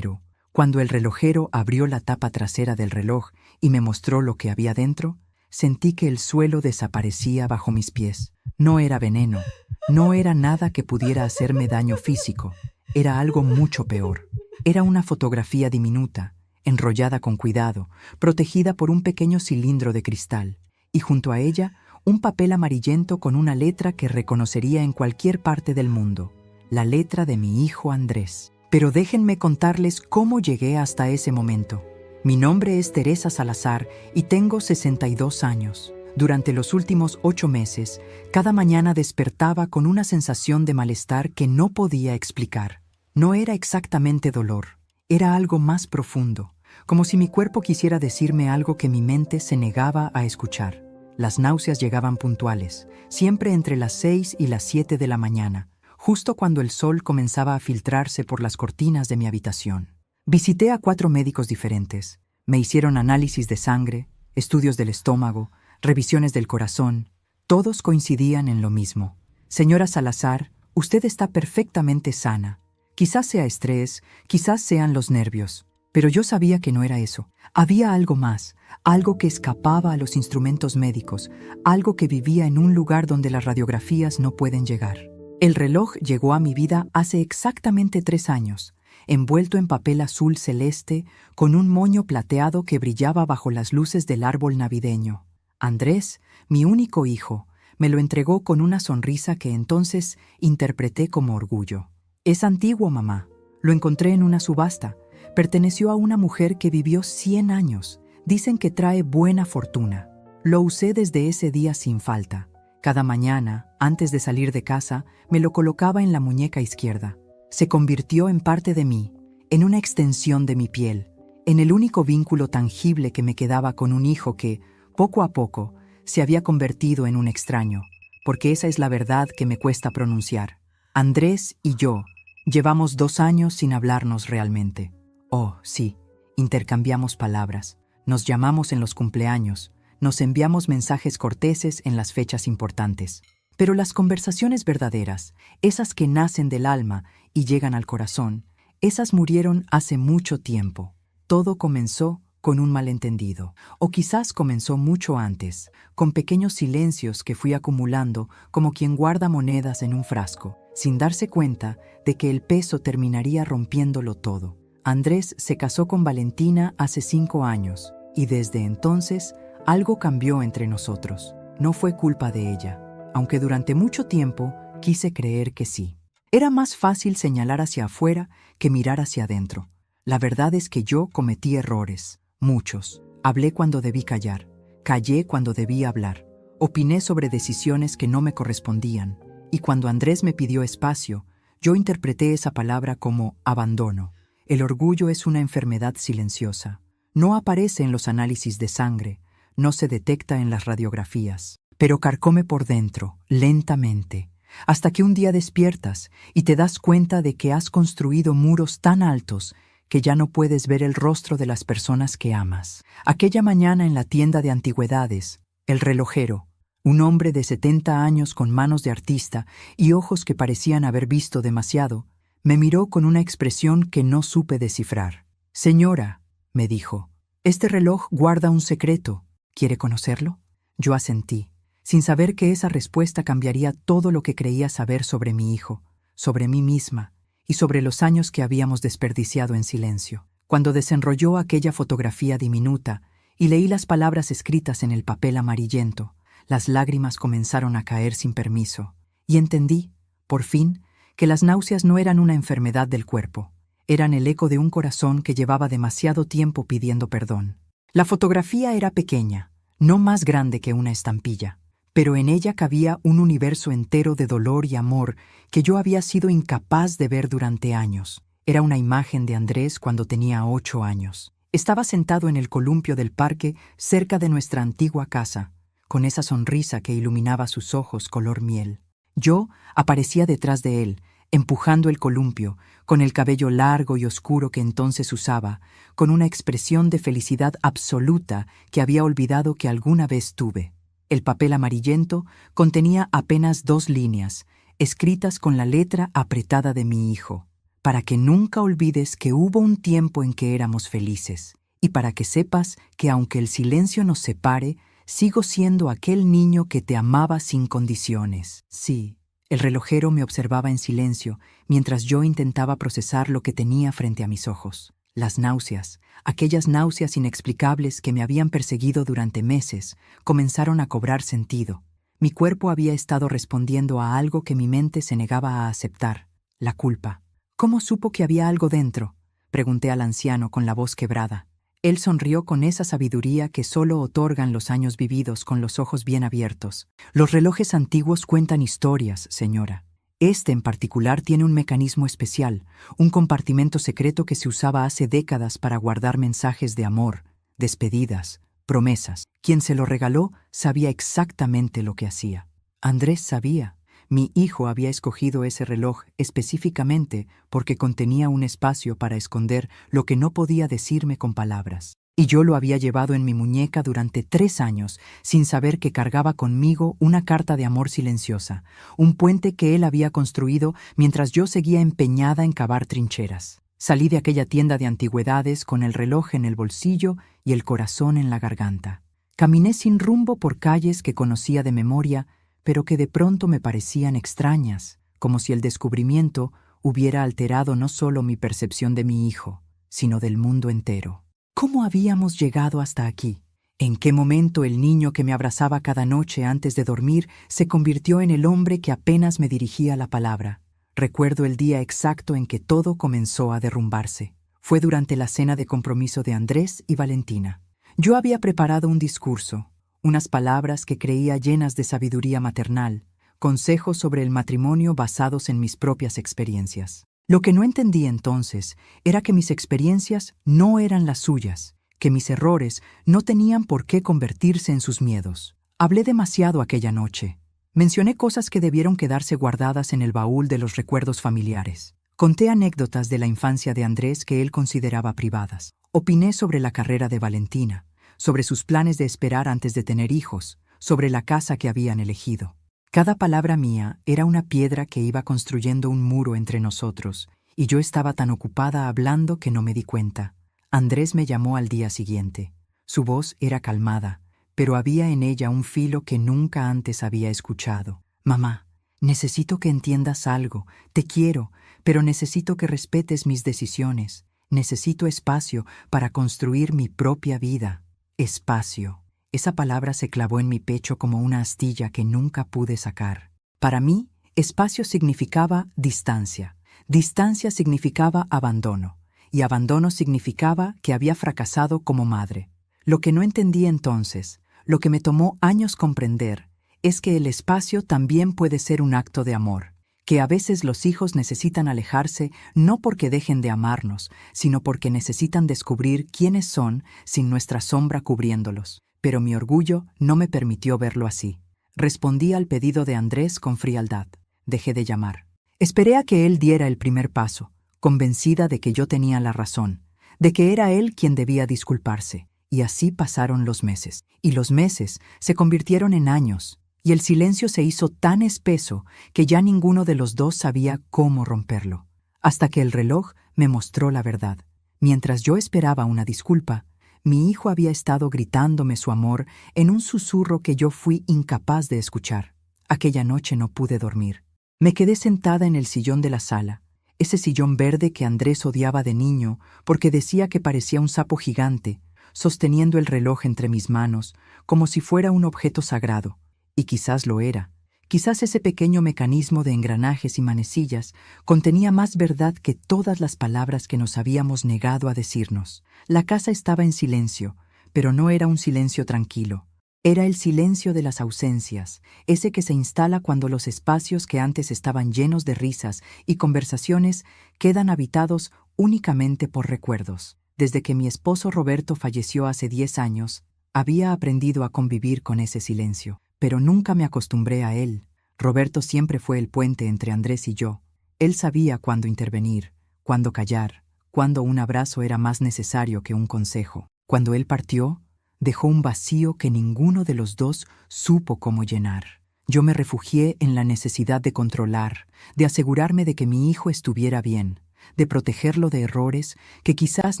enero, cuando el relojero abrió la tapa trasera del reloj y me mostró lo que había dentro, sentí que el suelo desaparecía bajo mis pies. No era veneno, no era nada que pudiera hacerme daño físico, era algo mucho peor. Era una fotografía diminuta, enrollada con cuidado, protegida por un pequeño cilindro de cristal, y junto a ella un papel amarillento con una letra que reconocería en cualquier parte del mundo, la letra de mi hijo Andrés. Pero déjenme contarles cómo llegué hasta ese momento. Mi nombre es Teresa Salazar y tengo 62 años. Durante los últimos 8 meses, cada mañana despertaba con una sensación de malestar que no podía explicar. No era exactamente dolor, era algo más profundo, como si mi cuerpo quisiera decirme algo que mi mente se negaba a escuchar. Las náuseas llegaban puntuales, siempre entre las 6 y las 7 de la mañana, justo cuando el sol comenzaba a filtrarse por las cortinas de mi habitación. Visité a 4 médicos diferentes. Me hicieron análisis de sangre, estudios del estómago, revisiones del corazón. Todos coincidían en lo mismo. Señora Salazar, usted está perfectamente sana. Quizás sea estrés, quizás sean los nervios. Pero yo sabía que no era eso. Había algo más, algo que escapaba a los instrumentos médicos, algo que vivía en un lugar donde las radiografías no pueden llegar. El reloj llegó a mi vida hace exactamente 3 años, envuelto en papel azul celeste, con un moño plateado que brillaba bajo las luces del árbol navideño. Andrés, mi único hijo, me lo entregó con una sonrisa que entonces interpreté como orgullo. Es antiguo, mamá. Lo encontré en una subasta. Perteneció a una mujer que vivió 100 años. Dicen que trae buena fortuna. Lo usé desde ese día sin falta. Cada mañana, antes de salir de casa, me lo colocaba en la muñeca izquierda. Se convirtió en parte de mí, en una extensión de mi piel, en el único vínculo tangible que me quedaba con un hijo que, poco a poco, se había convertido en un extraño, porque esa es la verdad que me cuesta pronunciar. Andrés y yo llevamos 2 años sin hablarnos realmente. Oh, sí, intercambiamos palabras, nos llamamos en los cumpleaños, nos enviamos mensajes corteses en las fechas importantes. Pero las conversaciones verdaderas, esas que nacen del alma y llegan al corazón, esas murieron hace mucho tiempo. Todo comenzó con un malentendido, o quizás comenzó mucho antes, con pequeños silencios que fui acumulando como quien guarda monedas en un frasco, sin darse cuenta de que el peso terminaría rompiéndolo todo. Andrés se casó con Valentina hace 5 años, y desde entonces algo cambió entre nosotros. No fue culpa de ella, aunque durante mucho tiempo quise creer que sí. Era más fácil señalar hacia afuera que mirar hacia adentro. La verdad es que yo cometí errores, muchos. Hablé cuando debí callar, callé cuando debí hablar, opiné sobre decisiones que no me correspondían, y cuando Andrés me pidió espacio, yo interpreté esa palabra como abandono. El orgullo es una enfermedad silenciosa. No aparece en los análisis de sangre, no se detecta en las radiografías, pero carcome por dentro, lentamente, hasta que un día despiertas y te das cuenta de que has construido muros tan altos que ya no puedes ver el rostro de las personas que amas. Aquella mañana en la tienda de antigüedades, el relojero, un hombre de 70 años con manos de artista y ojos que parecían haber visto demasiado, me miró con una expresión que no supe descifrar. «Señora», me dijo, «este reloj guarda un secreto. ¿Quiere conocerlo?» Yo asentí, sin saber que esa respuesta cambiaría todo lo que creía saber sobre mi hijo, sobre mí misma y sobre los años que habíamos desperdiciado en silencio. Cuando desenrolló aquella fotografía diminuta y leí las palabras escritas en el papel amarillento, las lágrimas comenzaron a caer sin permiso, y entendí, por fin, que las náuseas no eran una enfermedad del cuerpo, eran el eco de un corazón que llevaba demasiado tiempo pidiendo perdón. La fotografía era pequeña, no más grande que una estampilla, pero en ella cabía un universo entero de dolor y amor que yo había sido incapaz de ver durante años. Era una imagen de Andrés cuando tenía 8 años. Estaba sentado en el columpio del parque cerca de nuestra antigua casa, con esa sonrisa que iluminaba sus ojos color miel. Yo aparecía detrás de él, empujando el columpio, con el cabello largo y oscuro que entonces usaba, con una expresión de felicidad absoluta que había olvidado que alguna vez tuve. El papel amarillento contenía apenas 2 líneas, escritas con la letra apretada de mi hijo. para que nunca olvides que hubo un tiempo en que éramos felices, y para que sepas que aunque el silencio nos separe, sigo siendo aquel niño que te amaba sin condiciones. Sí, el relojero me observaba en silencio mientras yo intentaba procesar lo que tenía frente a mis ojos. Las náuseas, aquellas náuseas inexplicables que me habían perseguido durante meses, comenzaron a cobrar sentido. Mi cuerpo había estado respondiendo a algo que mi mente se negaba a aceptar: la culpa. ¿Cómo supo que había algo dentro?, pregunté al anciano con la voz quebrada. Él sonrió con esa sabiduría que solo otorgan los años vividos con los ojos bien abiertos. Los relojes antiguos cuentan historias, señora. Este en particular tiene un mecanismo especial, un compartimento secreto que se usaba hace décadas para guardar mensajes de amor, despedidas, promesas. Quien se lo regaló sabía exactamente lo que hacía. Andrés sabía. Mi hijo había escogido ese reloj específicamente porque contenía un espacio para esconder lo que no podía decirme con palabras. Y yo lo había llevado en mi muñeca durante 3 años, sin saber que cargaba conmigo una carta de amor silenciosa, un puente que él había construido mientras yo seguía empeñada en cavar trincheras. Salí de aquella tienda de antigüedades con el reloj en el bolsillo y el corazón en la garganta. Caminé sin rumbo por calles que conocía de memoria, pero que de pronto me parecían extrañas, como si el descubrimiento hubiera alterado no solo mi percepción de mi hijo, sino del mundo entero. ¿Cómo habíamos llegado hasta aquí? ¿En qué momento el niño que me abrazaba cada noche antes de dormir se convirtió en el hombre que apenas me dirigía la palabra? Recuerdo el día exacto en que todo comenzó a derrumbarse. Fue durante la cena de compromiso de Andrés y Valentina. Yo había preparado un discurso, unas palabras que creía llenas de sabiduría maternal, consejos sobre el matrimonio basados en mis propias experiencias. Lo que no entendí entonces era que mis experiencias no eran las suyas, que mis errores no tenían por qué convertirse en sus miedos. Hablé demasiado aquella noche. Mencioné cosas que debieron quedarse guardadas en el baúl de los recuerdos familiares. Conté anécdotas de la infancia de Andrés que él consideraba privadas. Opiné sobre la carrera de Valentina, sobre sus planes de esperar antes de tener hijos, sobre la casa que habían elegido. Cada palabra mía era una piedra que iba construyendo un muro entre nosotros, y yo estaba tan ocupada hablando que no me di cuenta. Andrés me llamó al día siguiente. Su voz era calmada, pero había en ella un filo que nunca antes había escuchado. «Mamá, necesito que entiendas algo. Te quiero, pero necesito que respetes mis decisiones. Necesito espacio para construir mi propia vida». Espacio. Esa palabra se clavó en mi pecho como una astilla que nunca pude sacar. Para mí, espacio significaba distancia. Distancia significaba abandono. Y abandono significaba que había fracasado como madre. Lo que no entendí entonces, lo que me tomó años comprender, es que el espacio también puede ser un acto de amor. Que a veces los hijos necesitan alejarse no porque dejen de amarnos, sino porque necesitan descubrir quiénes son sin nuestra sombra cubriéndolos. Pero mi orgullo no me permitió verlo así. Respondí al pedido de Andrés con frialdad. Dejé de llamar. Esperé a que él diera el primer paso, convencida de que yo tenía la razón, de que era él quien debía disculparse. Y así pasaron los meses. Y los meses se convirtieron en años. Y el silencio se hizo tan espeso que ya ninguno de los dos sabía cómo romperlo. Hasta que el reloj me mostró la verdad. Mientras yo esperaba una disculpa, mi hijo había estado gritándome su amor en un susurro que yo fui incapaz de escuchar. Aquella noche no pude dormir. Me quedé sentada en el sillón de la sala, ese sillón verde que Andrés odiaba de niño porque decía que parecía un sapo gigante, sosteniendo el reloj entre mis manos como si fuera un objeto sagrado. Y quizás lo era. Quizás ese pequeño mecanismo de engranajes y manecillas contenía más verdad que todas las palabras que nos habíamos negado a decirnos. La casa estaba en silencio, pero no era un silencio tranquilo. Era el silencio de las ausencias, ese que se instala cuando los espacios que antes estaban llenos de risas y conversaciones quedan habitados únicamente por recuerdos. Desde que mi esposo Roberto falleció hace 10 años, había aprendido a convivir con ese silencio. Pero nunca me acostumbré a él. Roberto siempre fue el puente entre Andrés y yo. Él sabía cuándo intervenir, cuándo callar, cuándo un abrazo era más necesario que un consejo. Cuando él partió, dejó un vacío que ninguno de los dos supo cómo llenar. Yo me refugié en la necesidad de controlar, de asegurarme de que mi hijo estuviera bien, de protegerlo de errores que quizás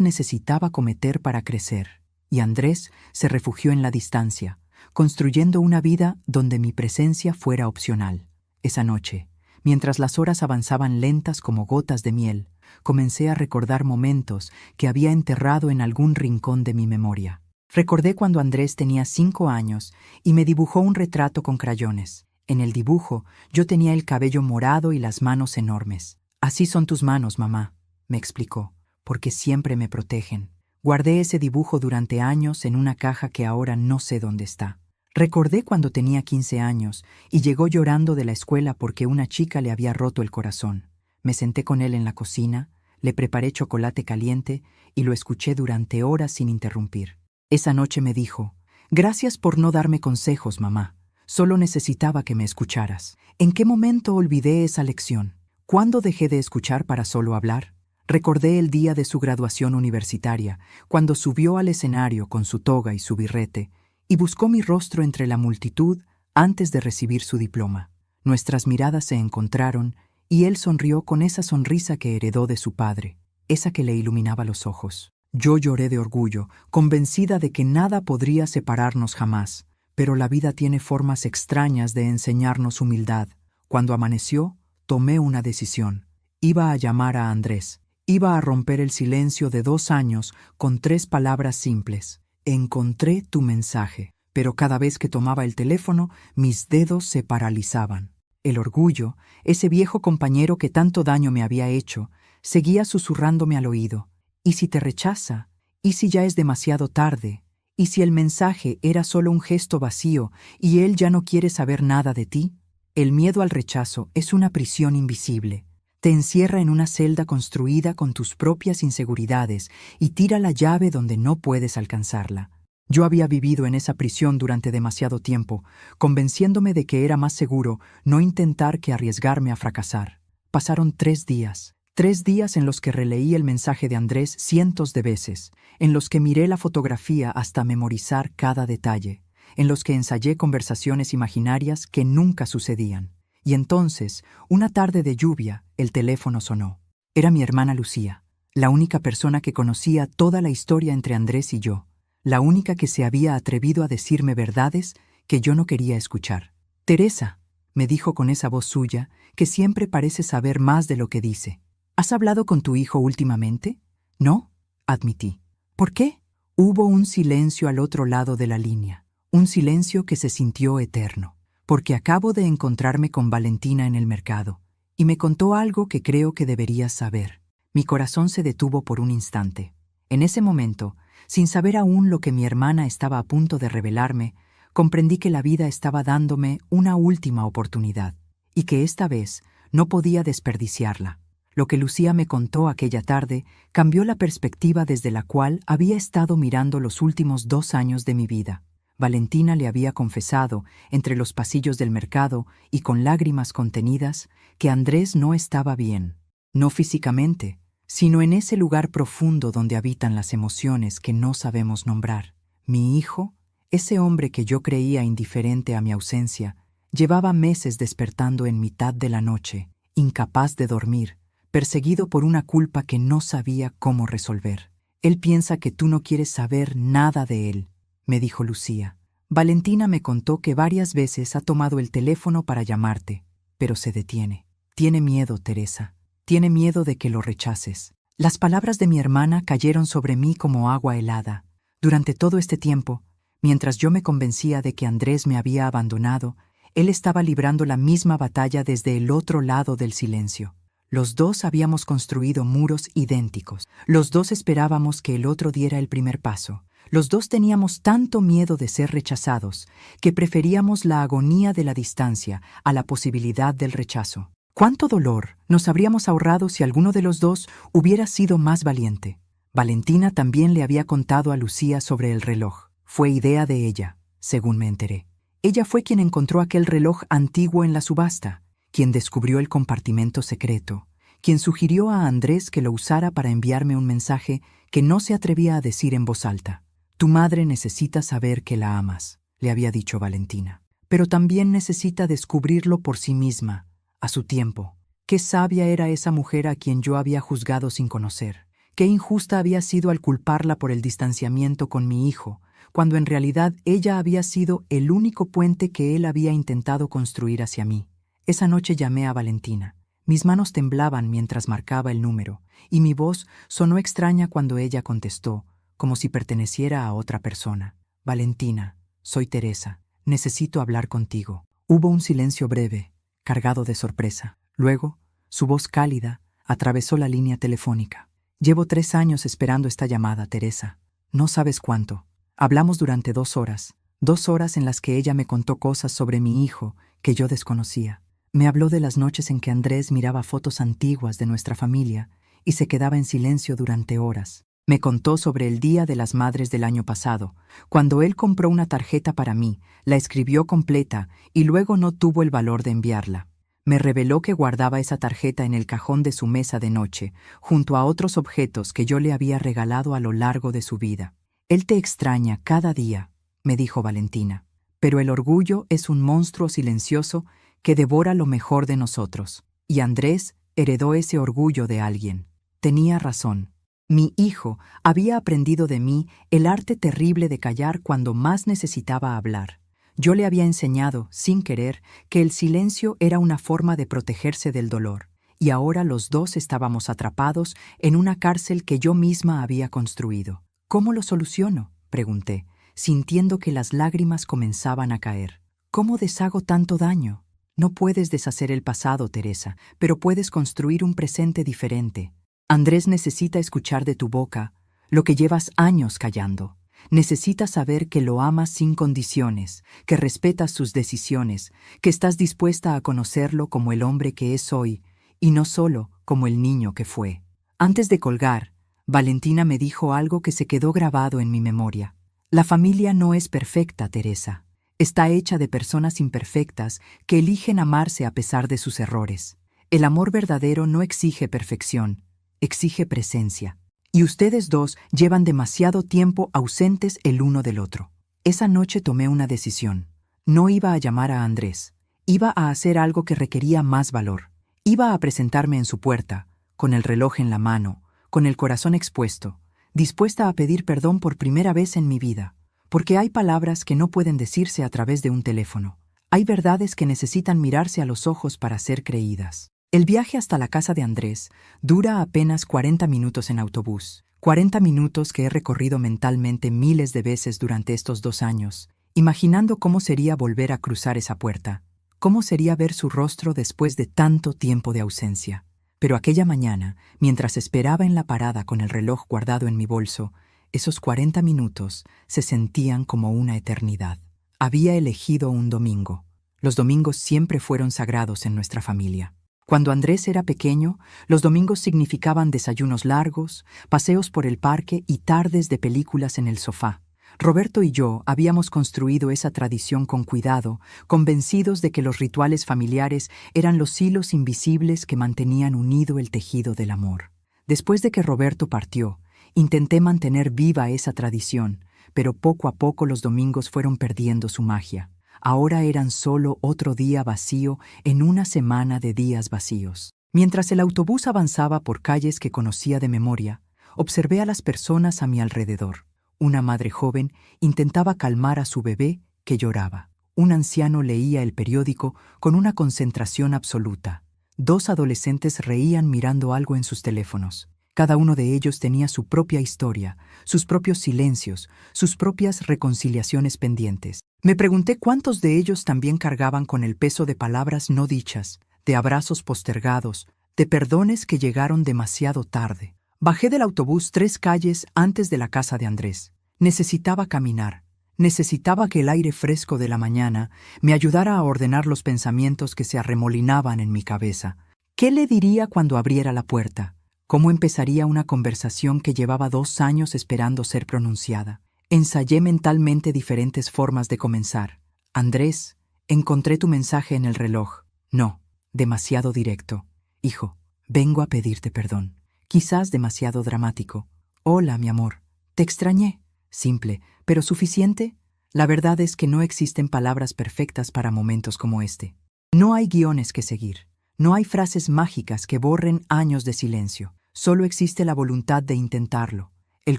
necesitaba cometer para crecer. Y Andrés se refugió en la distancia, construyendo una vida donde mi presencia fuera opcional. Esa noche, mientras las horas avanzaban lentas como gotas de miel, comencé a recordar momentos que había enterrado en algún rincón de mi memoria. Recordé cuando Andrés tenía 5 años y me dibujó un retrato con crayones. En el dibujo, yo tenía el cabello morado y las manos enormes. «Así son tus manos, mamá», me explicó, «porque siempre me protegen». Guardé ese dibujo durante años en una caja que ahora no sé dónde está. Recordé cuando tenía 15 años y llegó llorando de la escuela porque una chica le había roto el corazón. Me senté con él en la cocina, le preparé chocolate caliente y lo escuché durante horas sin interrumpir. Esa noche me dijo: «Gracias por no darme consejos, mamá. Solo necesitaba que me escucharas». ¿En qué momento olvidé esa lección? ¿Cuándo dejé de escuchar para solo hablar? Recordé el día de su graduación universitaria, cuando subió al escenario con su toga y su birrete, y buscó mi rostro entre la multitud antes de recibir su diploma. Nuestras miradas se encontraron y él sonrió con esa sonrisa que heredó de su padre, esa que le iluminaba los ojos. Yo lloré de orgullo, convencida de que nada podría separarnos jamás, pero la vida tiene formas extrañas de enseñarnos humildad. Cuando amaneció, tomé una decisión. Iba a llamar a Andrés. Iba a romper el silencio de 2 años con 3 palabras simples. Encontré tu mensaje. Pero cada vez que tomaba el teléfono, mis dedos se paralizaban. El orgullo, ese viejo compañero que tanto daño me había hecho, seguía susurrándome al oído. ¿Y si te rechaza? ¿Y si ya es demasiado tarde? ¿Y si el mensaje era solo un gesto vacío y él ya no quiere saber nada de ti? El miedo al rechazo es una prisión invisible. Te encierra en una celda construida con tus propias inseguridades y tira la llave donde no puedes alcanzarla. Yo había vivido en esa prisión durante demasiado tiempo, convenciéndome de que era más seguro no intentar que arriesgarme a fracasar. Pasaron 3 días. 3 días en los que releí el mensaje de Andrés cientos de veces, en los que miré la fotografía hasta memorizar cada detalle, en los que ensayé conversaciones imaginarias que nunca sucedían. Y entonces, una tarde de lluvia, el teléfono sonó. Era mi hermana Lucía, la única persona que conocía toda la historia entre Andrés y yo, la única que se había atrevido a decirme verdades que yo no quería escuchar. «Teresa», me dijo con esa voz suya, que siempre parece saber más de lo que dice. «¿Has hablado con tu hijo últimamente?» «No», admití. «¿Por qué?» Hubo un silencio al otro lado de la línea, un silencio que se sintió eterno. «Porque acabo de encontrarme con Valentina en el mercado, y me contó algo que creo que deberías saber». Mi corazón se detuvo por un instante. En ese momento, sin saber aún lo que mi hermana estaba a punto de revelarme, comprendí que la vida estaba dándome una última oportunidad, y que esta vez no podía desperdiciarla. Lo que Lucía me contó aquella tarde cambió la perspectiva desde la cual había estado mirando los últimos 2 años de mi vida. Valentina le había confesado, entre los pasillos del mercado y con lágrimas contenidas, que Andrés no estaba bien, no físicamente, sino en ese lugar profundo donde habitan las emociones que no sabemos nombrar. Mi hijo, ese hombre que yo creía indiferente a mi ausencia, llevaba meses despertando en mitad de la noche, incapaz de dormir, perseguido por una culpa que no sabía cómo resolver. «Él piensa que tú no quieres saber nada de él», me dijo Lucía. «Valentina me contó que varias veces ha tomado el teléfono para llamarte, pero se detiene. Tiene miedo, Teresa. Tiene miedo de que lo rechaces». Las palabras de mi hermana cayeron sobre mí como agua helada. Durante todo este tiempo, mientras yo me convencía de que Andrés me había abandonado, él estaba librando la misma batalla desde el otro lado del silencio. Los dos habíamos construido muros idénticos. Los dos esperábamos que el otro diera el primer paso. Los dos teníamos tanto miedo de ser rechazados que preferíamos la agonía de la distancia a la posibilidad del rechazo. ¿Cuánto dolor nos habríamos ahorrado si alguno de los dos hubiera sido más valiente? Valentina también le había contado a Lucía sobre el reloj. Fue idea de ella, según me enteré. Ella fue quien encontró aquel reloj antiguo en la subasta, quien descubrió el compartimento secreto, quien sugirió a Andrés que lo usara para enviarme un mensaje que no se atrevía a decir en voz alta. «Tu madre necesita saber que la amas», le había dicho Valentina, «pero también necesita descubrirlo por sí misma, a su tiempo. Qué sabia era esa mujer a quien yo había juzgado sin conocer. Qué injusta había sido al culparla por el distanciamiento con mi hijo, cuando en realidad ella había sido el único puente que él había intentado construir hacia mí. Esa noche llamé a Valentina. Mis manos temblaban mientras marcaba el número, y mi voz sonó extraña cuando ella contestó, como si perteneciera a otra persona. Valentina, soy Teresa. Necesito hablar contigo. Hubo un silencio breve, cargado de sorpresa. Luego, su voz cálida atravesó la línea telefónica. Llevo 3 años esperando esta llamada, Teresa. No sabes cuánto. Hablamos durante 2 horas. 2 horas en las que ella me contó cosas sobre mi hijo que yo desconocía. Me habló de las noches en que Andrés miraba fotos antiguas de nuestra familia y se quedaba en silencio durante horas. Me contó sobre el Día de las Madres del año pasado, cuando él compró una tarjeta para mí, la escribió completa y luego no tuvo el valor de enviarla. Me reveló que guardaba esa tarjeta en el cajón de su mesa de noche, junto a otros objetos que yo le había regalado a lo largo de su vida. Él te extraña cada día, me dijo Valentina, pero el orgullo es un monstruo silencioso que devora lo mejor de nosotros. Y Andrés heredó ese orgullo de alguien. Tenía razón. Mi hijo había aprendido de mí el arte terrible de callar cuando más necesitaba hablar. Yo le había enseñado, sin querer, que el silencio era una forma de protegerse del dolor, y ahora los dos estábamos atrapados en una cárcel que yo misma había construido. ¿Cómo lo soluciono?, pregunté, sintiendo que las lágrimas comenzaban a caer. ¿Cómo deshago tanto daño? No puedes deshacer el pasado, Teresa, pero puedes construir un presente diferente. Andrés necesita escuchar de tu boca lo que llevas años callando. Necesita saber que lo amas sin condiciones, que respetas sus decisiones, que estás dispuesta a conocerlo como el hombre que es hoy, y no solo como el niño que fue. Antes de colgar, Valentina me dijo algo que se quedó grabado en mi memoria. La familia no es perfecta, Teresa. Está hecha de personas imperfectas que eligen amarse a pesar de sus errores. El amor verdadero no exige perfección, exige presencia. Y ustedes dos llevan demasiado tiempo ausentes el uno del otro. Esa noche tomé una decisión. No iba a llamar a Andrés. Iba a hacer algo que requería más valor. Iba a presentarme en su puerta, con el reloj en la mano, con el corazón expuesto, dispuesta a pedir perdón por primera vez en mi vida. Porque hay palabras que no pueden decirse a través de un teléfono. Hay verdades que necesitan mirarse a los ojos para ser creídas. El viaje hasta la casa de Andrés dura apenas 40 minutos en autobús. 40 minutos que he recorrido mentalmente miles de veces durante estos 2 años, imaginando cómo sería volver a cruzar esa puerta, cómo sería ver su rostro después de tanto tiempo de ausencia. Pero aquella mañana, mientras esperaba en la parada con el reloj guardado en mi bolso, esos 40 minutos se sentían como una eternidad. Había elegido un domingo. Los domingos siempre fueron sagrados en nuestra familia. Cuando Andrés era pequeño, los domingos significaban desayunos largos, paseos por el parque y tardes de películas en el sofá. Roberto y yo habíamos construido esa tradición con cuidado, convencidos de que los rituales familiares eran los hilos invisibles que mantenían unido el tejido del amor. Después de que Roberto partió, intenté mantener viva esa tradición, pero poco a poco los domingos fueron perdiendo su magia. Ahora eran solo otro día vacío en una semana de días vacíos. Mientras el autobús avanzaba por calles que conocía de memoria, observé a las personas a mi alrededor. Una madre joven intentaba calmar a su bebé que lloraba. Un anciano leía el periódico con una concentración absoluta. 2 adolescentes reían mirando algo en sus teléfonos. Cada uno de ellos tenía su propia historia, sus propios silencios, sus propias reconciliaciones pendientes. Me pregunté cuántos de ellos también cargaban con el peso de palabras no dichas, de abrazos postergados, de perdones que llegaron demasiado tarde. Bajé del autobús 3 calles antes de la casa de Andrés. Necesitaba caminar. Necesitaba que el aire fresco de la mañana me ayudara a ordenar los pensamientos que se arremolinaban en mi cabeza. ¿Qué le diría cuando abriera la puerta? ¿Cómo empezaría una conversación que llevaba 2 años esperando ser pronunciada? Ensayé mentalmente diferentes formas de comenzar. Andrés, encontré tu mensaje en el reloj. No, demasiado directo. Hijo, vengo a pedirte perdón. Quizás demasiado dramático. Hola, mi amor. Te extrañé. Simple, pero suficiente. La verdad es que no existen palabras perfectas para momentos como este. No hay guiones que seguir. No hay frases mágicas que borren años de silencio. Solo existe la voluntad de intentarlo, el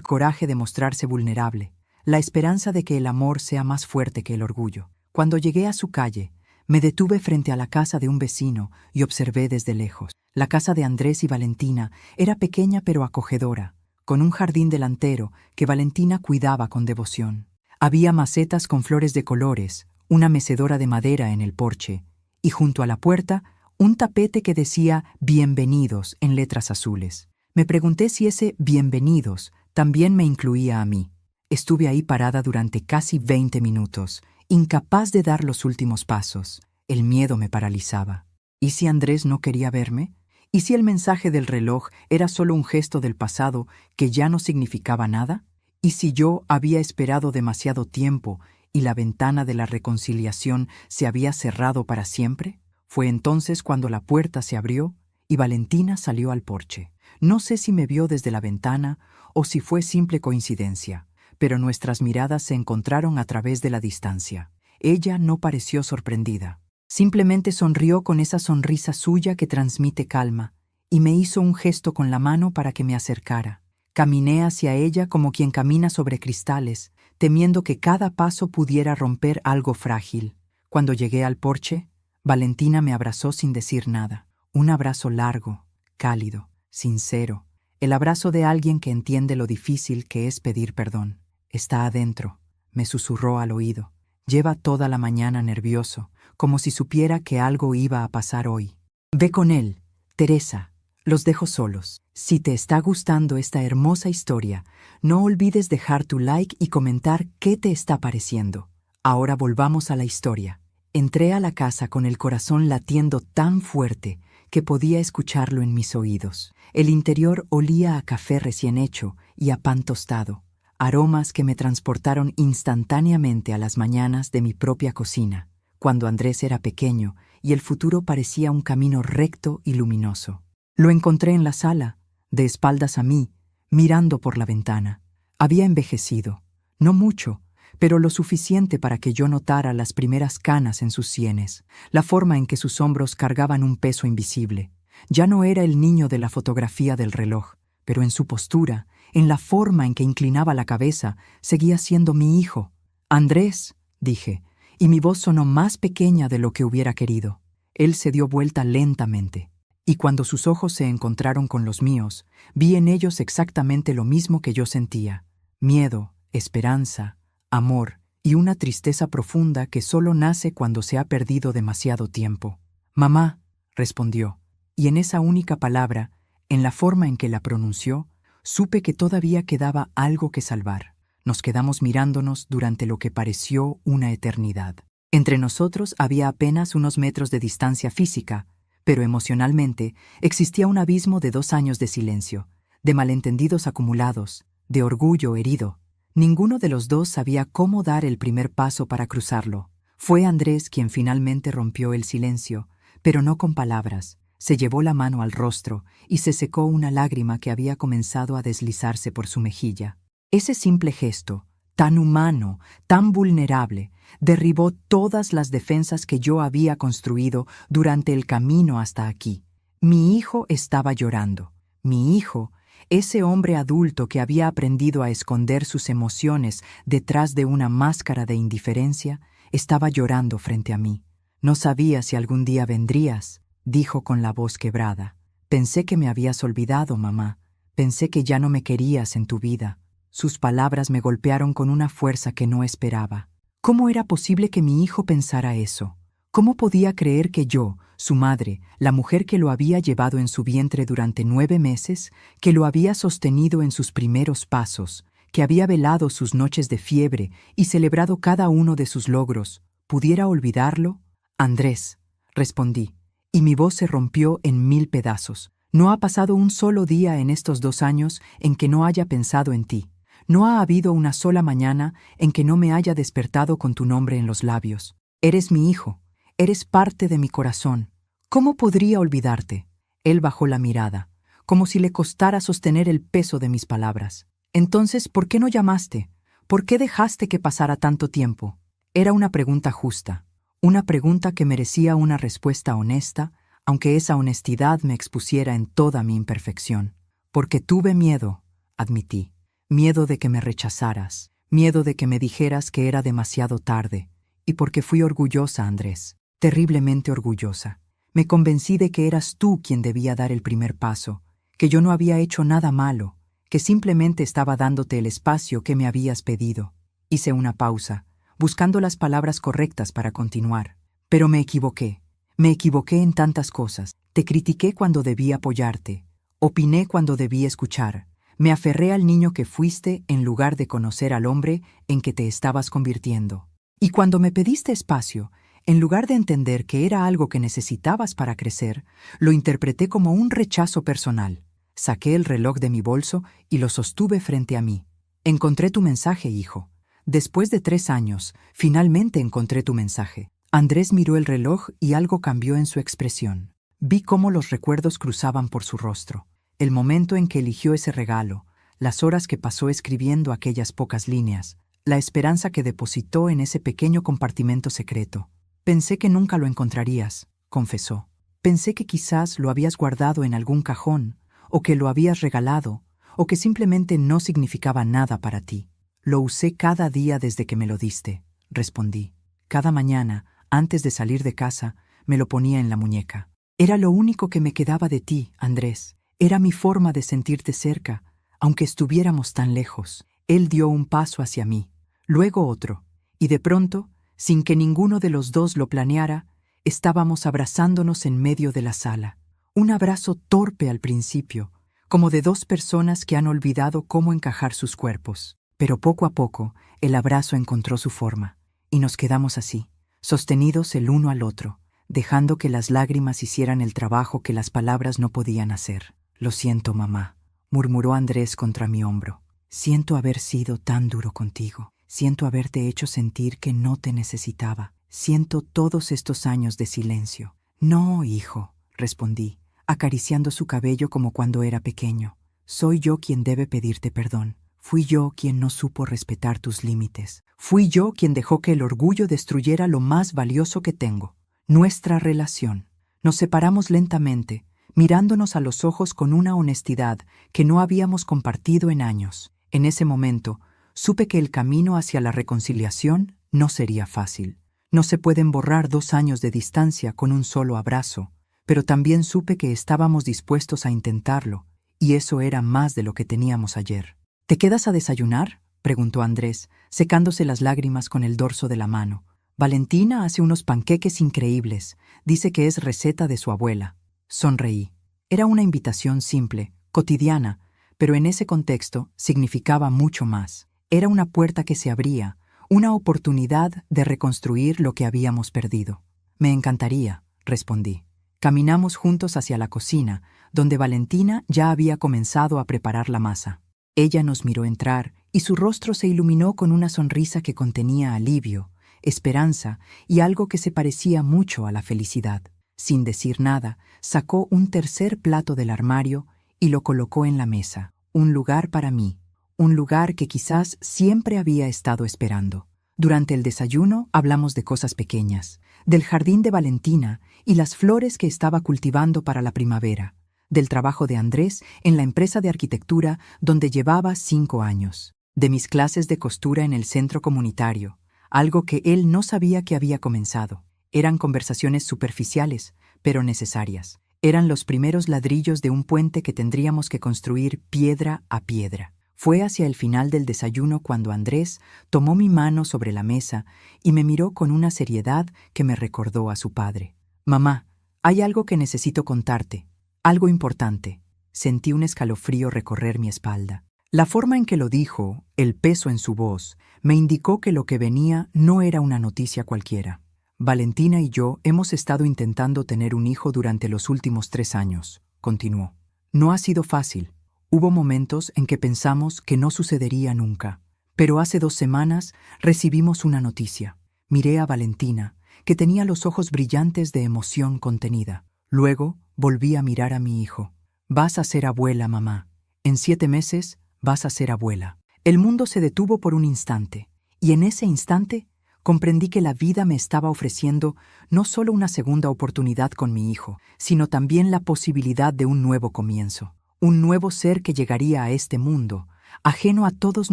coraje de mostrarse vulnerable, la esperanza de que el amor sea más fuerte que el orgullo. Cuando llegué a su calle, me detuve frente a la casa de un vecino y observé desde lejos. La casa de Andrés y Valentina era pequeña pero acogedora, con un jardín delantero que Valentina cuidaba con devoción. Había macetas con flores de colores, una mecedora de madera en el porche, y junto a la puerta, un tapete que decía «Bienvenidos» en letras azules. Me pregunté si ese «Bienvenidos» también me incluía a mí. Estuve ahí parada durante casi 20 minutos, incapaz de dar los últimos pasos. El miedo me paralizaba. ¿Y si Andrés no quería verme? ¿Y si el mensaje del reloj era solo un gesto del pasado que ya no significaba nada? ¿Y si yo había esperado demasiado tiempo y la ventana de la reconciliación se había cerrado para siempre? Fue entonces cuando la puerta se abrió y Valentina salió al porche. No sé si me vio desde la ventana o si fue simple coincidencia, pero nuestras miradas se encontraron a través de la distancia. Ella no pareció sorprendida. Simplemente sonrió con esa sonrisa suya que transmite calma y me hizo un gesto con la mano para que me acercara. Caminé hacia ella como quien camina sobre cristales, temiendo que cada paso pudiera romper algo frágil. Cuando llegué al porche, Valentina me abrazó sin decir nada. Un abrazo largo, cálido, sincero. El abrazo de alguien que entiende lo difícil que es pedir perdón. «Está adentro», me susurró al oído. «Lleva toda la mañana nervioso, como si supiera que algo iba a pasar hoy. Ve con él, Teresa. Los dejo solos. Si te está gustando esta hermosa historia, no olvides dejar tu like y comentar qué te está pareciendo. Ahora volvamos a la historia. Entré a la casa con el corazón latiendo tan fuerte que podía escucharlo en mis oídos. El interior olía a café recién hecho y a pan tostado, aromas que me transportaron instantáneamente a las mañanas de mi propia cocina, cuando Andrés era pequeño y el futuro parecía un camino recto y luminoso. Lo encontré en la sala, de espaldas a mí, mirando por la ventana. Había envejecido, no mucho, pero lo suficiente para que yo notara las primeras canas en sus sienes, la forma en que sus hombros cargaban un peso invisible. Ya no era el niño de la fotografía del reloj, pero en su postura, en la forma en que inclinaba la cabeza, seguía siendo mi hijo. «Andrés», dije, y mi voz sonó más pequeña de lo que hubiera querido. Él se dio vuelta lentamente, y cuando sus ojos se encontraron con los míos, vi en ellos exactamente lo mismo que yo sentía: miedo, esperanza, amor y una tristeza profunda que solo nace cuando se ha perdido demasiado tiempo. «Mamá», respondió, y en esa única palabra, en la forma en que la pronunció, supe que todavía quedaba algo que salvar. Nos quedamos mirándonos durante lo que pareció una eternidad. Entre nosotros había apenas unos metros de distancia física, pero emocionalmente existía un abismo de 2 años de silencio, de malentendidos acumulados, de orgullo herido. Ninguno de los dos sabía cómo dar el primer paso para cruzarlo. Fue Andrés quien finalmente rompió el silencio, pero no con palabras. Se llevó la mano al rostro y se secó una lágrima que había comenzado a deslizarse por su mejilla. Ese simple gesto, tan humano, tan vulnerable, derribó todas las defensas que yo había construido durante el camino hasta aquí. Mi hijo estaba llorando. Mi hijo, ese hombre adulto que había aprendido a esconder sus emociones detrás de una máscara de indiferencia, estaba llorando frente a mí. «No sabía si algún día vendrías», dijo con la voz quebrada. «Pensé que me habías olvidado, mamá. Pensé que ya no me querías en tu vida». Sus palabras me golpearon con una fuerza que no esperaba. ¿Cómo era posible que mi hijo pensara eso? ¿Cómo podía creer que yo, su madre, la mujer que lo había llevado en su vientre durante 9 meses, que lo había sostenido en sus primeros pasos, que había velado sus noches de fiebre y celebrado cada uno de sus logros, pudiera olvidarlo? «Andrés», respondí, y mi voz se rompió en 1000 pedazos. «No ha pasado un solo día en estos 2 años en que no haya pensado en ti. No ha habido una sola mañana en que no me haya despertado con tu nombre en los labios. Eres mi hijo, eres parte de mi corazón. ¿Cómo podría olvidarte?» Él bajó la mirada, como si le costara sostener el peso de mis palabras. «Entonces, ¿por qué no llamaste? ¿Por qué dejaste que pasara tanto tiempo?» Era una pregunta justa, una pregunta que merecía una respuesta honesta, aunque esa honestidad me expusiera en toda mi imperfección. Porque tuve miedo, admití. Miedo de que me rechazaras, miedo de que me dijeras que era demasiado tarde, y porque fui orgullosa, Andrés, terriblemente orgullosa. Me convencí de que eras tú quien debía dar el primer paso, que yo no había hecho nada malo, que simplemente estaba dándote el espacio que me habías pedido. Hice una pausa, buscando las palabras correctas para continuar. Pero me equivoqué. Me equivoqué en tantas cosas. Te critiqué cuando debí apoyarte. Opiné cuando debí escuchar. Me aferré al niño que fuiste en lugar de conocer al hombre en que te estabas convirtiendo. Y cuando me pediste espacio, en lugar de entender que era algo que necesitabas para crecer, lo interpreté como un rechazo personal. Saqué el reloj de mi bolso y lo sostuve frente a mí. Encontré tu mensaje, hijo. Después de 3 años, finalmente encontré tu mensaje. Andrés miró el reloj y algo cambió en su expresión. Vi cómo los recuerdos cruzaban por su rostro. El momento en que eligió ese regalo, las horas que pasó escribiendo aquellas pocas líneas, la esperanza que depositó en ese pequeño compartimento secreto. Pensé que nunca lo encontrarías, confesó. Pensé que quizás lo habías guardado en algún cajón, o que lo habías regalado, o que simplemente no significaba nada para ti. Lo usé cada día desde que me lo diste, respondí. Cada mañana, antes de salir de casa, me lo ponía en la muñeca. Era lo único que me quedaba de ti, Andrés. Era mi forma de sentirte cerca, aunque estuviéramos tan lejos. Él dio un paso hacia mí, luego otro, y de pronto, sin que ninguno de los dos lo planeara, estábamos abrazándonos en medio de la sala. Un abrazo torpe al principio, como de 2 personas que han olvidado cómo encajar sus cuerpos. Pero poco a poco, el abrazo encontró su forma, y nos quedamos así, sostenidos el uno al otro, dejando que las lágrimas hicieran el trabajo que las palabras no podían hacer. Lo siento, mamá, murmuró Andrés contra mi hombro. Siento haber sido tan duro contigo. Siento haberte hecho sentir que no te necesitaba. Siento todos estos años de silencio. No, hijo, respondí, acariciando su cabello como cuando era pequeño. Soy yo quien debe pedirte perdón. Fui yo quien no supo respetar tus límites. Fui yo quien dejó que el orgullo destruyera lo más valioso que tengo, nuestra relación. Nos separamos lentamente, mirándonos a los ojos con una honestidad que no habíamos compartido en años. En ese momento, supe que el camino hacia la reconciliación no sería fácil. No se pueden borrar 2 años de distancia con un solo abrazo, pero también supe que estábamos dispuestos a intentarlo, y eso era más de lo que teníamos ayer. ¿Te quedas a desayunar?, preguntó Andrés, secándose las lágrimas con el dorso de la mano. Valentina hace unos panqueques increíbles. Dice que es receta de su abuela. Sonreí. Era una invitación simple, cotidiana, pero en ese contexto significaba mucho más. Era una puerta que se abría, una oportunidad de reconstruir lo que habíamos perdido. Me encantaría, respondí. Caminamos juntos hacia la cocina, donde Valentina ya había comenzado a preparar la masa. Ella nos miró entrar y su rostro se iluminó con una sonrisa que contenía alivio, esperanza y algo que se parecía mucho a la felicidad. Sin decir nada, sacó un tercer plato del armario y lo colocó en la mesa. Un lugar para mí, un lugar que quizás siempre había estado esperando. Durante el desayuno hablamos de cosas pequeñas, del jardín de Valentina y las flores que estaba cultivando para la primavera, del trabajo de Andrés en la empresa de arquitectura donde llevaba 5 años, de mis clases de costura en el centro comunitario, algo que él no sabía que había comenzado. Eran conversaciones superficiales, pero necesarias. Eran los primeros ladrillos de un puente que tendríamos que construir piedra a piedra. Fue hacia el final del desayuno cuando Andrés tomó mi mano sobre la mesa y me miró con una seriedad que me recordó a su padre. «Mamá, hay algo que necesito contarte, algo importante». Sentí un escalofrío recorrer mi espalda. La forma en que lo dijo, el peso en su voz, me indicó que lo que venía no era una noticia cualquiera. Valentina y yo hemos estado intentando tener un hijo durante los últimos 3 años, continuó. No ha sido fácil. Hubo momentos en que pensamos que no sucedería nunca, pero hace 2 semanas recibimos una noticia. Miré a Valentina, que tenía los ojos brillantes de emoción contenida. Luego volví a mirar a mi hijo. Vas a ser abuela, mamá. En 7 meses vas a ser abuela. El mundo se detuvo por un instante, y en ese instante Comprendí que la vida me estaba ofreciendo no solo una segunda oportunidad con mi hijo, sino también la posibilidad de un nuevo comienzo. Un nuevo ser que llegaría a este mundo, ajeno a todos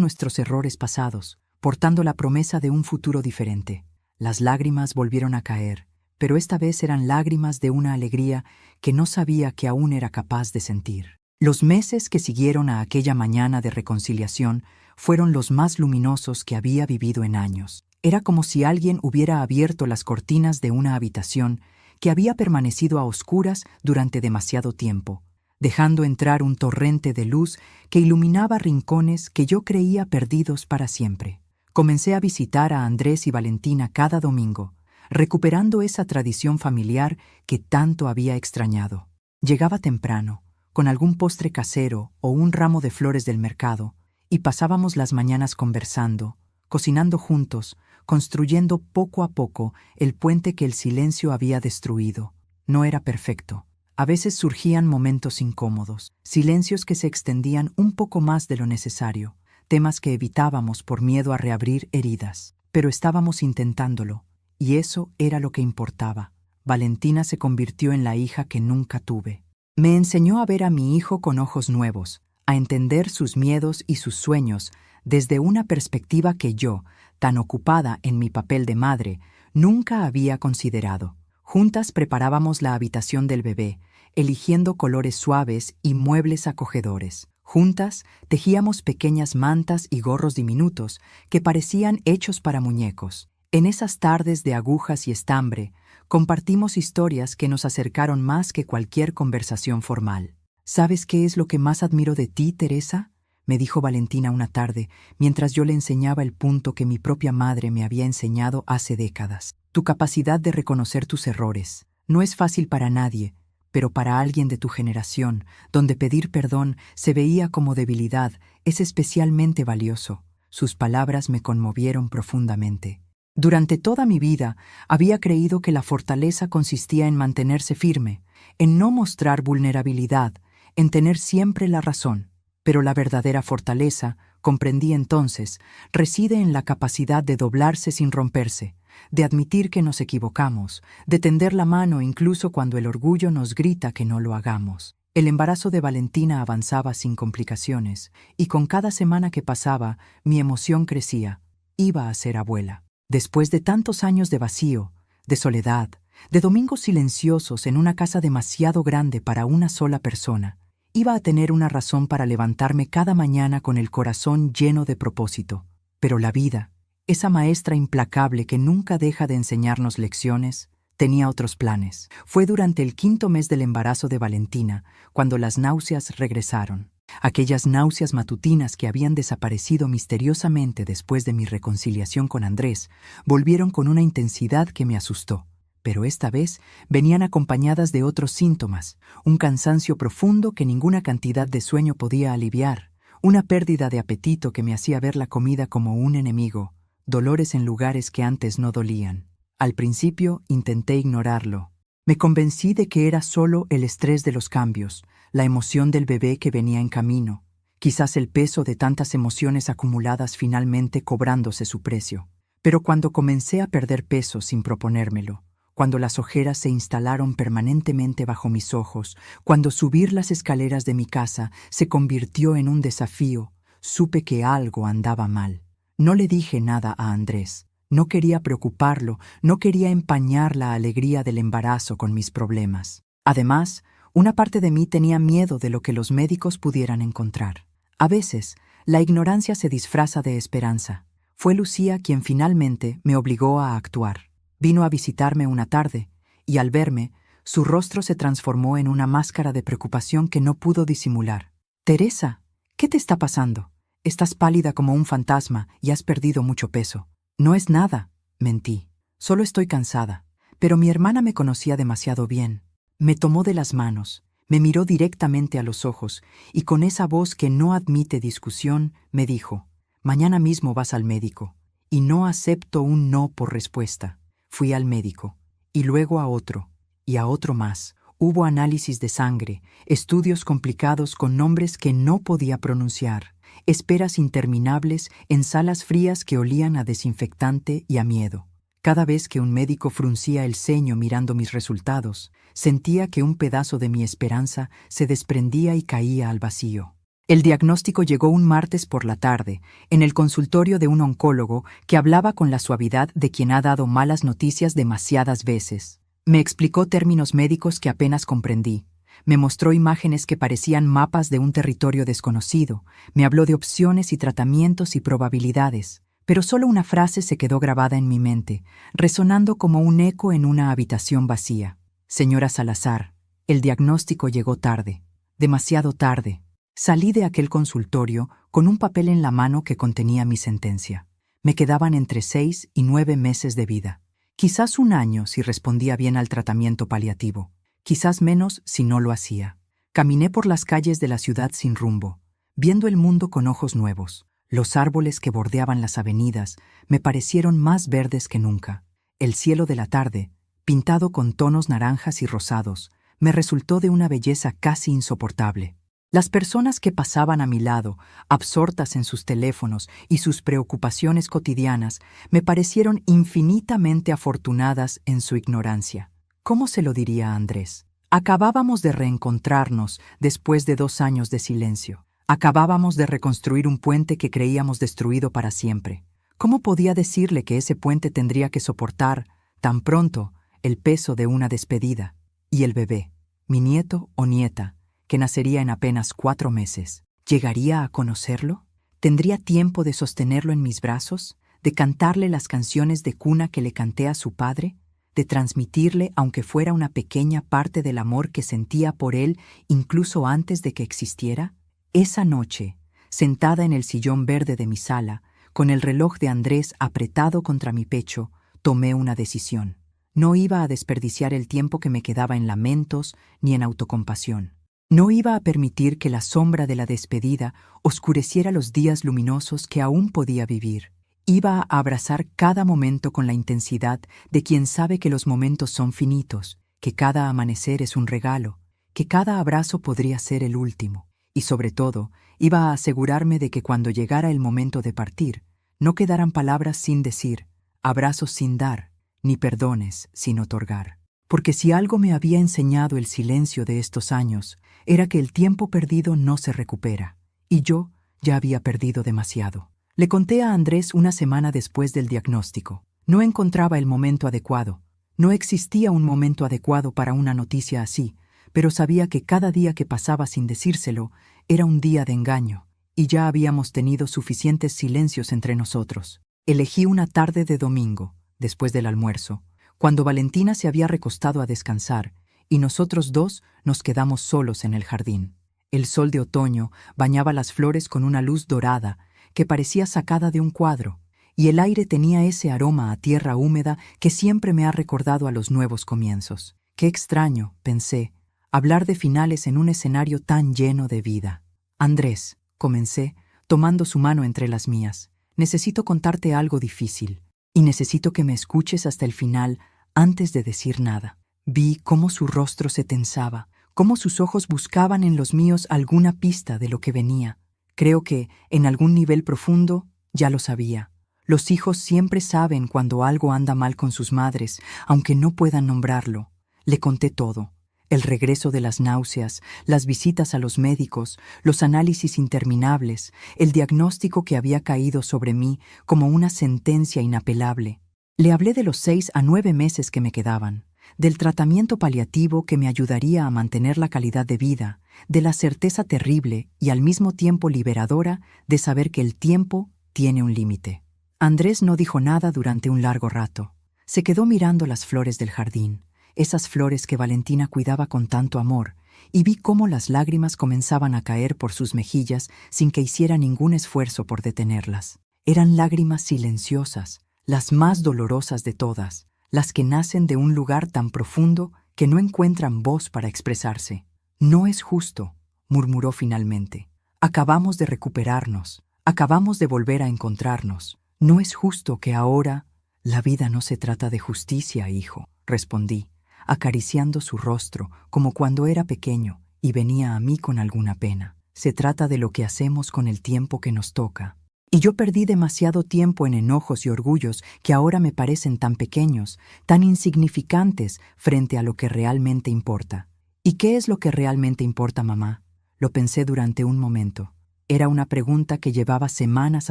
nuestros errores pasados, portando la promesa de un futuro diferente. Las lágrimas volvieron a caer, pero esta vez eran lágrimas de una alegría que no sabía que aún era capaz de sentir. Los meses que siguieron a aquella mañana de reconciliación fueron los más luminosos que había vivido en años. Era como si alguien hubiera abierto las cortinas de una habitación que había permanecido a oscuras durante demasiado tiempo, dejando entrar un torrente de luz que iluminaba rincones que yo creía perdidos para siempre. Comencé a visitar a Andrés y Valentina cada domingo, recuperando esa tradición familiar que tanto había extrañado. Llegaba temprano, con algún postre casero o un ramo de flores del mercado, y pasábamos las mañanas conversando, cocinando juntos, construyendo poco a poco el puente que el silencio había destruido. No era perfecto. A veces surgían momentos incómodos, silencios que se extendían un poco más de lo necesario, temas que evitábamos por miedo a reabrir heridas. Pero estábamos intentándolo, y eso era lo que importaba. Valentina se convirtió en la hija que nunca tuve. Me enseñó a ver a mi hijo con ojos nuevos, a entender sus miedos y sus sueños desde una perspectiva que yo, tan ocupada en mi papel de madre, nunca había considerado. Juntas preparábamos la habitación del bebé, eligiendo colores suaves y muebles acogedores. Juntas tejíamos pequeñas mantas y gorros diminutos que parecían hechos para muñecos. En esas tardes de agujas y estambre, compartimos historias que nos acercaron más que cualquier conversación formal. ¿Sabes qué es lo que más admiro de ti, Teresa?, me dijo Valentina una tarde, mientras yo le enseñaba el punto que mi propia madre me había enseñado hace décadas. Tu capacidad de reconocer tus errores. No es fácil para nadie, pero para alguien de tu generación, donde pedir perdón se veía como debilidad, es especialmente valioso. Sus palabras me conmovieron profundamente. Durante toda mi vida había creído que la fortaleza consistía en mantenerse firme, en no mostrar vulnerabilidad, en tener siempre la razón. Pero la verdadera fortaleza, comprendí entonces, reside en la capacidad de doblarse sin romperse, de admitir que nos equivocamos, de tender la mano incluso cuando el orgullo nos grita que no lo hagamos. El embarazo de Valentina avanzaba sin complicaciones, y con cada semana que pasaba, mi emoción crecía. Iba a ser abuela. Después de tantos años de vacío, de soledad, de domingos silenciosos en una casa demasiado grande para una sola persona, iba a tener una razón para levantarme cada mañana con el corazón lleno de propósito. Pero la vida, esa maestra implacable que nunca deja de enseñarnos lecciones, tenía otros planes. Fue durante el 5.º mes del embarazo de Valentina cuando las náuseas regresaron. Aquellas náuseas matutinas que habían desaparecido misteriosamente después de mi reconciliación con Andrés volvieron con una intensidad que me asustó. Pero esta vez venían acompañadas de otros síntomas, un cansancio profundo que ninguna cantidad de sueño podía aliviar, una pérdida de apetito que me hacía ver la comida como un enemigo, dolores en lugares que antes no dolían. Al principio intenté ignorarlo. Me convencí de que era solo el estrés de los cambios, la emoción del bebé que venía en camino, quizás el peso de tantas emociones acumuladas finalmente cobrándose su precio. Pero cuando comencé a perder peso sin proponérmelo, cuando las ojeras se instalaron permanentemente bajo mis ojos, cuando subir las escaleras de mi casa se convirtió en un desafío, supe que algo andaba mal. No le dije nada a Andrés. No quería preocuparlo, no quería empañar la alegría del embarazo con mis problemas. Además, una parte de mí tenía miedo de lo que los médicos pudieran encontrar. A veces, la ignorancia se disfraza de esperanza. Fue Lucía quien finalmente me obligó a actuar. Vino a visitarme una tarde, y al verme, su rostro se transformó en una máscara de preocupación que no pudo disimular. «Teresa, ¿qué te está pasando? Estás pálida como un fantasma y has perdido mucho peso». «No es nada», mentí. «Solo estoy cansada». Pero mi hermana me conocía demasiado bien. Me tomó de las manos, me miró directamente a los ojos, y con esa voz que no admite discusión, me dijo: «Mañana mismo vas al médico». Y no acepto un no por respuesta. Fui al médico, y luego a otro, y a otro más. Hubo análisis de sangre, estudios complicados con nombres que no podía pronunciar, esperas interminables en salas frías que olían a desinfectante y a miedo. Cada vez que un médico fruncía el ceño mirando mis resultados, sentía que un pedazo de mi esperanza se desprendía y caía al vacío. El diagnóstico llegó un martes por la tarde, en el consultorio de un oncólogo que hablaba con la suavidad de quien ha dado malas noticias demasiadas veces. Me explicó términos médicos que apenas comprendí. Me mostró imágenes que parecían mapas de un territorio desconocido. Me habló de opciones y tratamientos y probabilidades. Pero solo una frase se quedó grabada en mi mente, resonando como un eco en una habitación vacía. Señora Salazar, el diagnóstico llegó tarde, demasiado tarde. Salí de aquel consultorio con un papel en la mano que contenía mi sentencia. Me quedaban entre 6 y 9 meses de vida. Quizás un año si respondía bien al tratamiento paliativo. Quizás menos si no lo hacía. Caminé por las calles de la ciudad sin rumbo, viendo el mundo con ojos nuevos. Los árboles que bordeaban las avenidas me parecieron más verdes que nunca. El cielo de la tarde, pintado con tonos naranjas y rosados, me resultó de una belleza casi insoportable. Las personas que pasaban a mi lado, absortas en sus teléfonos y sus preocupaciones cotidianas, me parecieron infinitamente afortunadas en su ignorancia. ¿Cómo se lo diría a Andrés? Acabábamos de reencontrarnos después de 2 años de silencio. Acabábamos de reconstruir un puente que creíamos destruido para siempre. ¿Cómo podía decirle que ese puente tendría que soportar, tan pronto, el peso de una despedida? Y el bebé, mi nieto o nieta, que nacería en apenas 4 meses, ¿llegaría a conocerlo? ¿Tendría tiempo de sostenerlo en mis brazos? ¿De cantarle las canciones de cuna que le canté a su padre? ¿De transmitirle, aunque fuera una pequeña parte del amor que sentía por él incluso antes de que existiera? Esa noche, sentada en el sillón verde de mi sala, con el reloj de Andrés apretado contra mi pecho, tomé una decisión. No iba a desperdiciar el tiempo que me quedaba en lamentos ni en autocompasión. No iba a permitir que la sombra de la despedida oscureciera los días luminosos que aún podía vivir. Iba a abrazar cada momento con la intensidad de quien sabe que los momentos son finitos, que cada amanecer es un regalo, que cada abrazo podría ser el último. Y sobre todo, iba a asegurarme de que cuando llegara el momento de partir, no quedaran palabras sin decir, abrazos sin dar, ni perdones sin otorgar. Porque si algo me había enseñado el silencio de estos años, era que el tiempo perdido no se recupera, y yo ya había perdido demasiado. Le conté a Andrés una semana después del diagnóstico. No encontraba el momento adecuado. No existía un momento adecuado para una noticia así, pero sabía que cada día que pasaba sin decírselo era un día de engaño, y ya habíamos tenido suficientes silencios entre nosotros. Elegí una tarde de domingo, después del almuerzo, cuando Valentina se había recostado a descansar, y nosotros dos nos quedamos solos en el jardín. El sol de otoño bañaba las flores con una luz dorada que parecía sacada de un cuadro, y el aire tenía ese aroma a tierra húmeda que siempre me ha recordado a los nuevos comienzos. Qué extraño, pensé, hablar de finales en un escenario tan lleno de vida. Andrés, comencé, tomando su mano entre las mías, necesito contarte algo difícil, y necesito que me escuches hasta el final antes de decir nada. Vi cómo su rostro se tensaba, cómo sus ojos buscaban en los míos alguna pista de lo que venía. Creo que, en algún nivel profundo, ya lo sabía. Los hijos siempre saben cuando algo anda mal con sus madres, aunque no puedan nombrarlo. Le conté todo. El regreso de las náuseas, las visitas a los médicos, los análisis interminables, el diagnóstico que había caído sobre mí como una sentencia inapelable. Le hablé de los 6 a 9 meses que me quedaban, del tratamiento paliativo que me ayudaría a mantener la calidad de vida, de la certeza terrible y al mismo tiempo liberadora de saber que el tiempo tiene un límite. Andrés no dijo nada durante un largo rato. Se quedó mirando las flores del jardín, esas flores que Valentina cuidaba con tanto amor, y vi cómo las lágrimas comenzaban a caer por sus mejillas sin que hiciera ningún esfuerzo por detenerlas. Eran lágrimas silenciosas, las más dolorosas de todas, las que nacen de un lugar tan profundo que no encuentran voz para expresarse. No es justo, murmuró finalmente. Acabamos de recuperarnos, acabamos de volver a encontrarnos. No es justo que ahora... La vida no se trata de justicia, hijo, respondí, acariciando su rostro como cuando era pequeño y venía a mí con alguna pena. se trata de lo que hacemos con el tiempo que nos toca. Y yo perdí demasiado tiempo en enojos y orgullos que ahora me parecen tan pequeños, tan insignificantes frente a lo que realmente importa. ¿Y qué es lo que realmente importa, mamá? Lo pensé durante un momento. Era una pregunta que llevaba semanas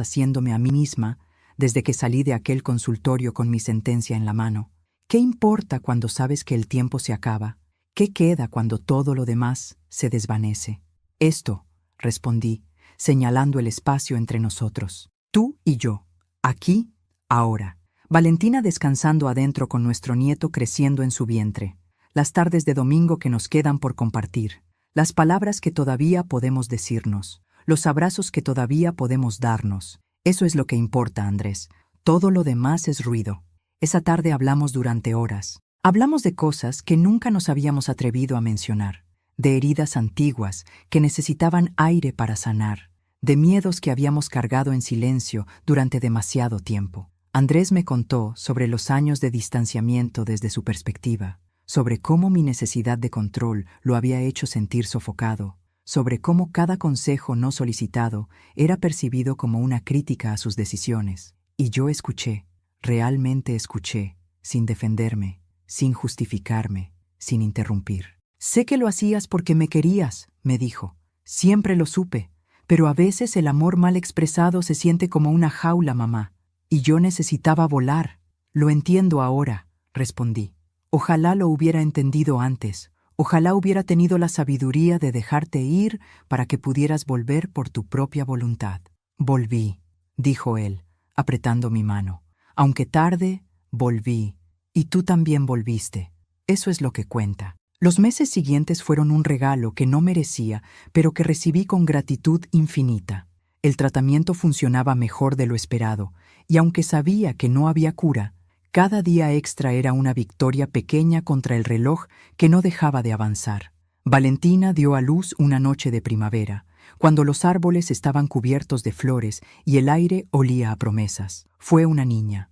haciéndome a mí misma desde que salí de aquel consultorio con mi sentencia en la mano. ¿Qué importa cuando sabes que el tiempo se acaba? ¿Qué queda cuando todo lo demás se desvanece? Esto, respondí, señalando el espacio entre nosotros. Tú y yo, aquí, ahora. Valentina descansando adentro con nuestro nieto creciendo en su vientre. Las tardes de domingo que nos quedan por compartir. Las palabras que todavía podemos decirnos. Los abrazos que todavía podemos darnos. Eso es lo que importa, Andrés. Todo lo demás es ruido. Esa tarde hablamos durante horas. Hablamos de cosas que nunca nos habíamos atrevido a mencionar. De heridas antiguas que necesitaban aire para sanar, de miedos que habíamos cargado en silencio durante demasiado tiempo. Andrés me contó sobre los años de distanciamiento desde su perspectiva, sobre cómo mi necesidad de control lo había hecho sentir sofocado, sobre cómo cada consejo no solicitado era percibido como una crítica a sus decisiones. Y yo escuché, realmente escuché, sin defenderme, sin justificarme, sin interrumpir. Sé que lo hacías porque me querías, me dijo. Siempre lo supe, pero a veces el amor mal expresado se siente como una jaula, mamá. Y yo necesitaba volar. Lo entiendo ahora, respondí. Ojalá lo hubiera entendido antes. Ojalá hubiera tenido la sabiduría de dejarte ir para que pudieras volver por tu propia voluntad. Volví, dijo él, apretando mi mano. Aunque tarde, volví. Y tú también volviste. Eso es lo que cuenta. Los meses siguientes fueron un regalo que no merecía, pero que recibí con gratitud infinita. El tratamiento funcionaba mejor de lo esperado, y aunque sabía que no había cura, cada día extra era una victoria pequeña contra el reloj que no dejaba de avanzar. Valentina dio a luz una noche de primavera, cuando los árboles estaban cubiertos de flores y el aire olía a promesas. Fue una niña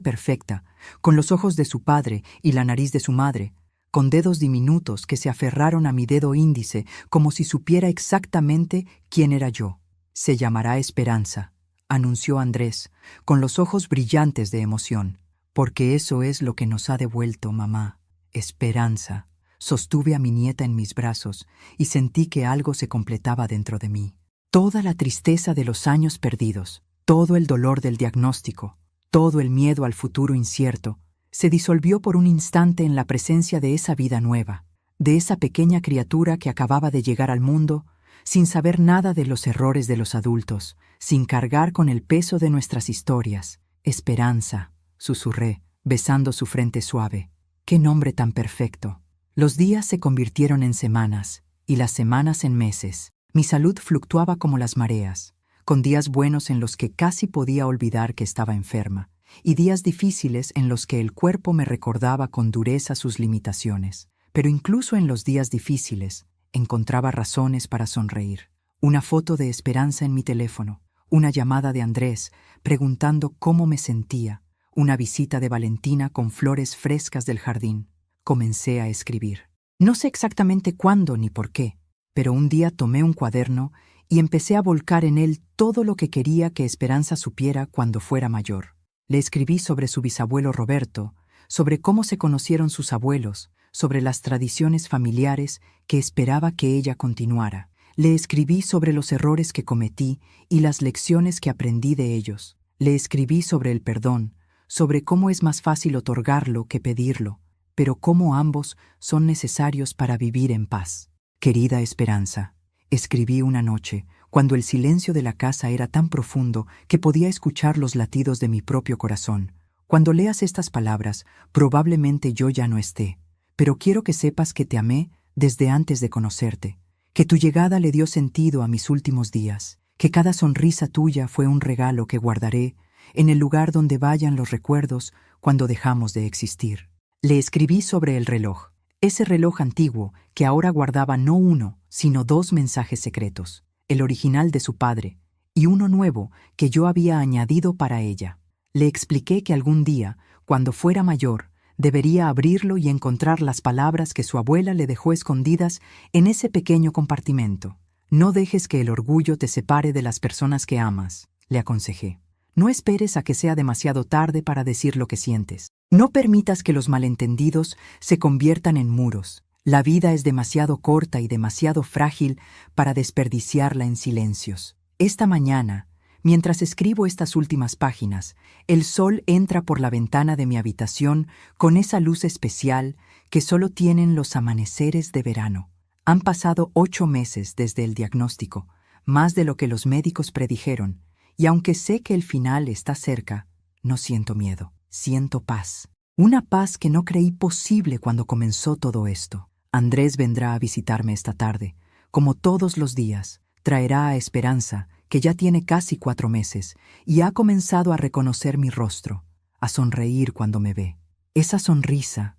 perfecta, con los ojos de su padre y la nariz de su madre, con dedos diminutos que se aferraron a mi dedo índice como si supiera exactamente quién era yo. Se llamará Esperanza, anunció Andrés, con los ojos brillantes de emoción, porque eso es lo que nos ha devuelto, mamá. Esperanza. Sostuve a mi nieta en mis brazos y sentí que algo se completaba dentro de mí. Toda la tristeza de los años perdidos, todo el dolor del diagnóstico, todo el miedo al futuro incierto, se disolvió por un instante en la presencia de esa vida nueva, de esa pequeña criatura que acababa de llegar al mundo, sin saber nada de los errores de los adultos, sin cargar con el peso de nuestras historias. Esperanza, susurré, besando su frente suave. ¡Qué nombre tan perfecto! Los días se convirtieron en semanas, y las semanas en meses. Mi salud fluctuaba como las mareas, con días buenos en los que casi podía olvidar que estaba enferma, y días difíciles en los que el cuerpo me recordaba con dureza sus limitaciones. Pero incluso en los días difíciles, encontraba razones para sonreír. Una foto de Esperanza en mi teléfono, una llamada de Andrés preguntando cómo me sentía, una visita de Valentina con flores frescas del jardín. Comencé a escribir. No sé exactamente cuándo ni por qué, pero un día tomé un cuaderno y empecé a volcar en él todo lo que quería que Esperanza supiera cuando fuera mayor. Le escribí sobre su bisabuelo Roberto, sobre cómo se conocieron sus abuelos, sobre las tradiciones familiares que esperaba que ella continuara. Le escribí sobre los errores que cometí y las lecciones que aprendí de ellos. Le escribí sobre el perdón, sobre cómo es más fácil otorgarlo que pedirlo, pero cómo ambos son necesarios para vivir en paz. Querida Esperanza, escribí una noche, cuando el silencio de la casa era tan profundo que podía escuchar los latidos de mi propio corazón. Cuando leas estas palabras, probablemente yo ya no esté, pero quiero que sepas que te amé desde antes de conocerte, que tu llegada le dio sentido a mis últimos días, que cada sonrisa tuya fue un regalo que guardaré en el lugar donde vayan los recuerdos cuando dejamos de existir. Le escribí sobre el reloj, ese reloj antiguo que ahora guardaba no uno, sino 2 mensajes secretos, el original de su padre y uno nuevo que yo había añadido para ella. Le expliqué que algún día, cuando fuera mayor, debería abrirlo y encontrar las palabras que su abuela le dejó escondidas en ese pequeño compartimento. No dejes que el orgullo te separe de las personas que amas, le aconsejé. No esperes a que sea demasiado tarde para decir lo que sientes. No permitas que los malentendidos se conviertan en muros. La vida es demasiado corta y demasiado frágil para desperdiciarla en silencios. Esta mañana, mientras escribo estas últimas páginas, el sol entra por la ventana de mi habitación con esa luz especial que solo tienen los amaneceres de verano. Han pasado 8 meses desde el diagnóstico, más de lo que los médicos predijeron, y aunque sé que el final está cerca, no siento miedo, siento paz. Una paz que no creí posible cuando comenzó todo esto. Andrés vendrá a visitarme esta tarde. Como todos los días, traerá a Esperanza, que ya tiene casi 4 meses, y ha comenzado a reconocer mi rostro, a sonreír cuando me ve. Esa sonrisa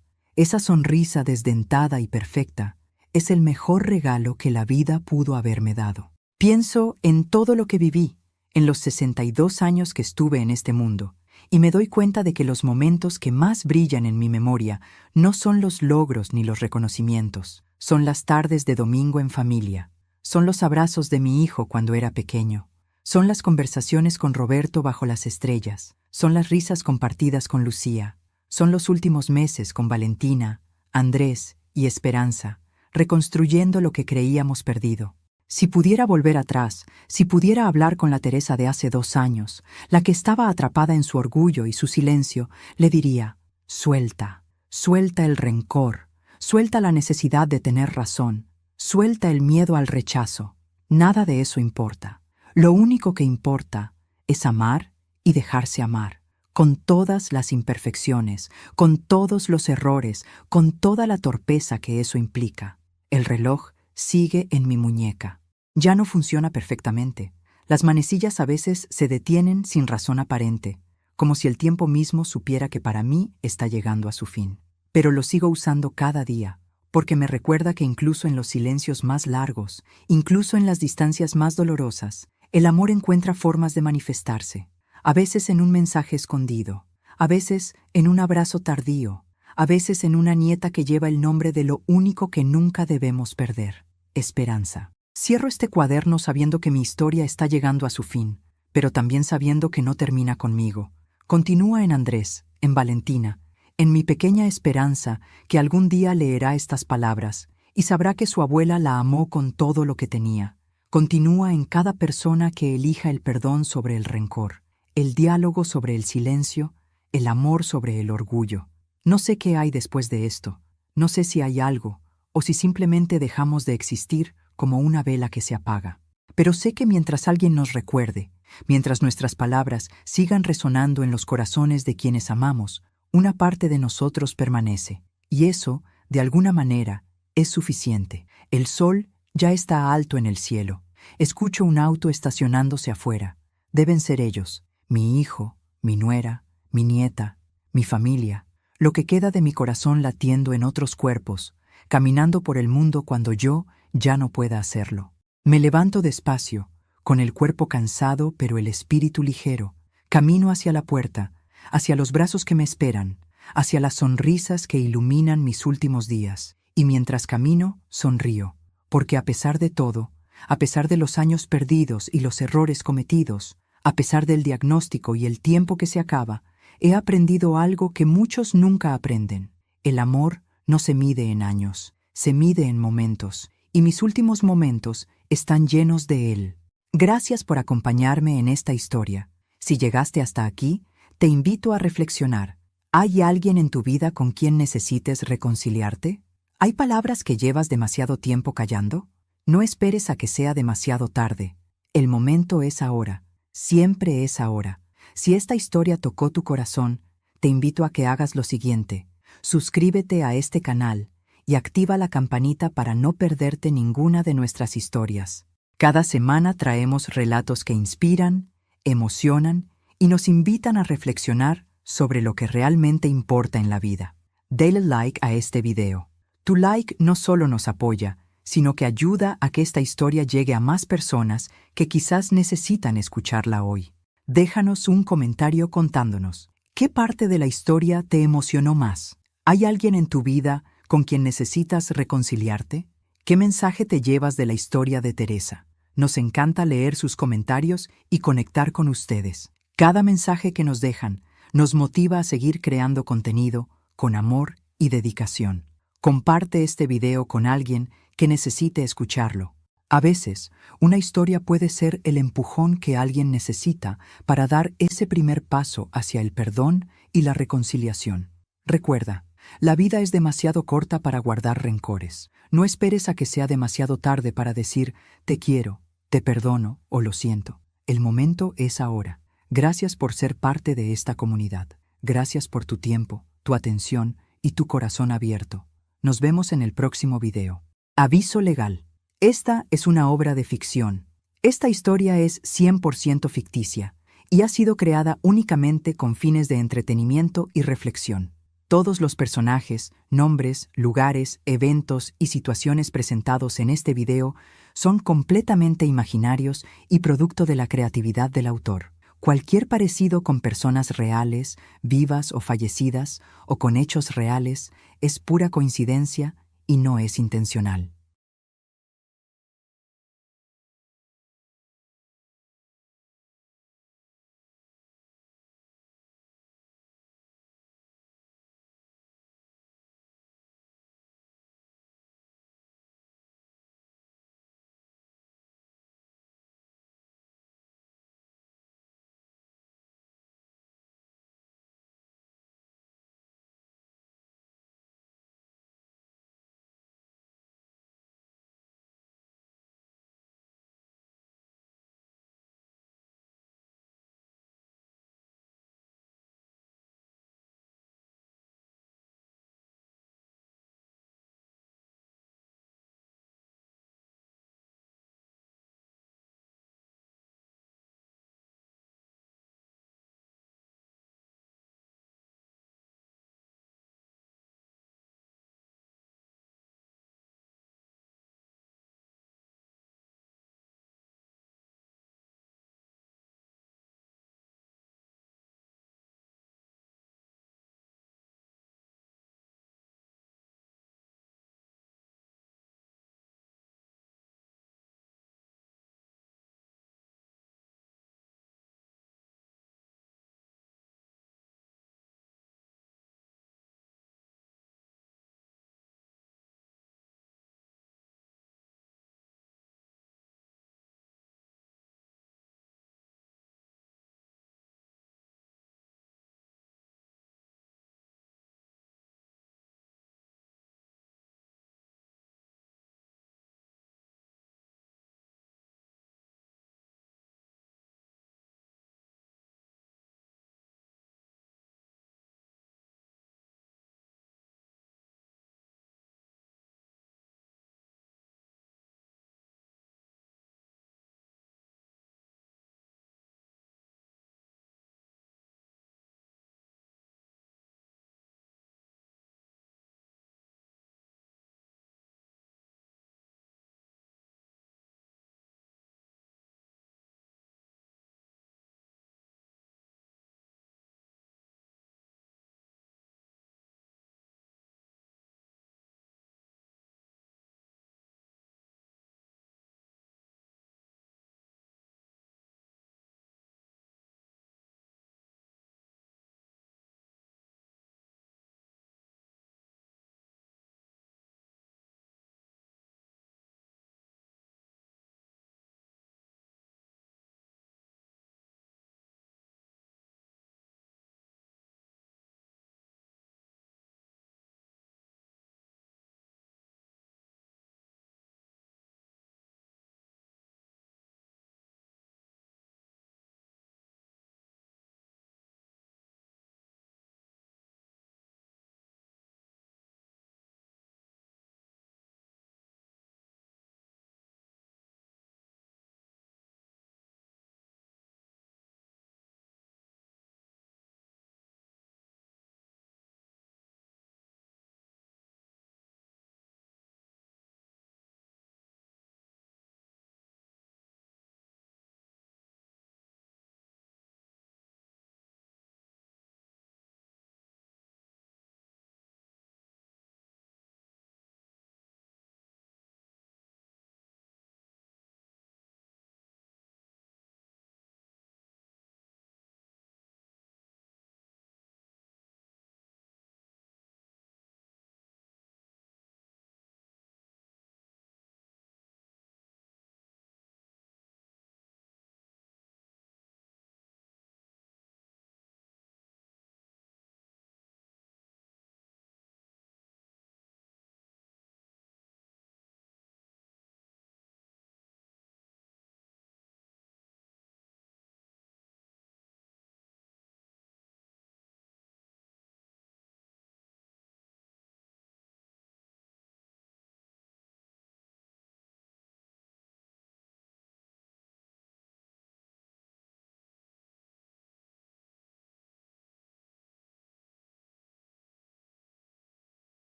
desdentada y perfecta, es el mejor regalo que la vida pudo haberme dado. Pienso en todo lo que viví, en los 62 años que estuve en este mundo, y me doy cuenta de que los momentos que más brillan en mi memoria no son los logros ni los reconocimientos, son las tardes de domingo en familia, son los abrazos de mi hijo cuando era pequeño, son las conversaciones con Roberto bajo las estrellas, son las risas compartidas con Lucía, son los últimos meses con Valentina, Andrés y Esperanza, reconstruyendo lo que creíamos perdido. Si pudiera volver atrás, si pudiera hablar con la Teresa de hace 2 años, la que estaba atrapada en su orgullo y su silencio, le diría: suelta, suelta el rencor, suelta la necesidad de tener razón, suelta el miedo al rechazo. Nada de eso importa. Lo único que importa es amar y dejarse amar, con todas las imperfecciones, con todos los errores, con toda la torpeza que eso implica. El reloj sigue en mi muñeca. Ya no funciona perfectamente. Las manecillas a veces se detienen sin razón aparente, como si el tiempo mismo supiera que para mí está llegando a su fin. Pero lo sigo usando cada día, porque me recuerda que incluso en los silencios más largos, incluso en las distancias más dolorosas, el amor encuentra formas de manifestarse. A veces en un mensaje escondido, a veces en un abrazo tardío, a veces en una nieta que lleva el nombre de lo único que nunca debemos perder: esperanza. Cierro este cuaderno sabiendo que mi historia está llegando a su fin, pero también sabiendo que no termina conmigo. Continúa en Andrés, en Valentina, en mi pequeña Esperanza, que algún día leerá estas palabras y sabrá que su abuela la amó con todo lo que tenía. Continúa en cada persona que elija el perdón sobre el rencor, el diálogo sobre el silencio, el amor sobre el orgullo. No sé qué hay después de esto, no sé si hay algo, o si simplemente dejamos de existir como una vela que se apaga. Pero sé que mientras alguien nos recuerde, mientras nuestras palabras sigan resonando en los corazones de quienes amamos, una parte de nosotros permanece. Y eso, de alguna manera, es suficiente. El sol ya está alto en el cielo. Escucho un auto estacionándose afuera. Deben ser ellos, mi hijo, mi nuera, mi nieta, mi familia. Lo que queda de mi corazón latiendo en otros cuerpos, caminando por el mundo cuando yo ya no pueda hacerlo. Me levanto despacio, con el cuerpo cansado pero el espíritu ligero. Camino hacia la puerta, hacia los brazos que me esperan, hacia las sonrisas que iluminan mis últimos días. Y mientras camino, sonrío, porque a pesar de todo, a pesar de los años perdidos y los errores cometidos, a pesar del diagnóstico y el tiempo que se acaba, he aprendido algo que muchos nunca aprenden. El amor no se mide en años, se mide en momentos, y mis últimos momentos están llenos de él. Gracias por acompañarme en esta historia. Si llegaste hasta aquí, te invito a reflexionar. ¿Hay alguien en tu vida con quien necesites reconciliarte? ¿Hay palabras que llevas demasiado tiempo callando? No esperes a que sea demasiado tarde. El momento es ahora, siempre es ahora. Si esta historia tocó tu corazón, te invito a que hagas lo siguiente: suscríbete a este canal y activa la campanita para no perderte ninguna de nuestras historias. Cada semana traemos relatos que inspiran, emocionan y nos invitan a reflexionar sobre lo que realmente importa en la vida. Dale like a este video. Tu like no solo nos apoya, sino que ayuda a que esta historia llegue a más personas que quizás necesitan escucharla hoy. Déjanos un comentario contándonos, ¿qué parte de la historia te emocionó más? ¿Hay alguien en tu vida con quien necesitas reconciliarte? ¿Qué mensaje te llevas de la historia de Teresa? Nos encanta leer sus comentarios y conectar con ustedes. Cada mensaje que nos dejan nos motiva a seguir creando contenido con amor y dedicación. Comparte este video con alguien que necesite escucharlo. A veces, una historia puede ser el empujón que alguien necesita para dar ese primer paso hacia el perdón y la reconciliación. Recuerda, la vida es demasiado corta para guardar rencores. No esperes a que sea demasiado tarde para decir te quiero, te perdono o lo siento. El momento es ahora. Gracias por ser parte de esta comunidad. Gracias por tu tiempo, tu atención y tu corazón abierto. Nos vemos en el próximo video. Aviso legal. Esta es una obra de ficción. Esta historia es 100% ficticia y ha sido creada únicamente con fines de entretenimiento y reflexión. Todos los personajes, nombres, lugares, eventos y situaciones presentados en este video son completamente imaginarios y producto de la creatividad del autor. Cualquier parecido con personas reales, vivas o fallecidas, o con hechos reales, es pura coincidencia y no es intencional.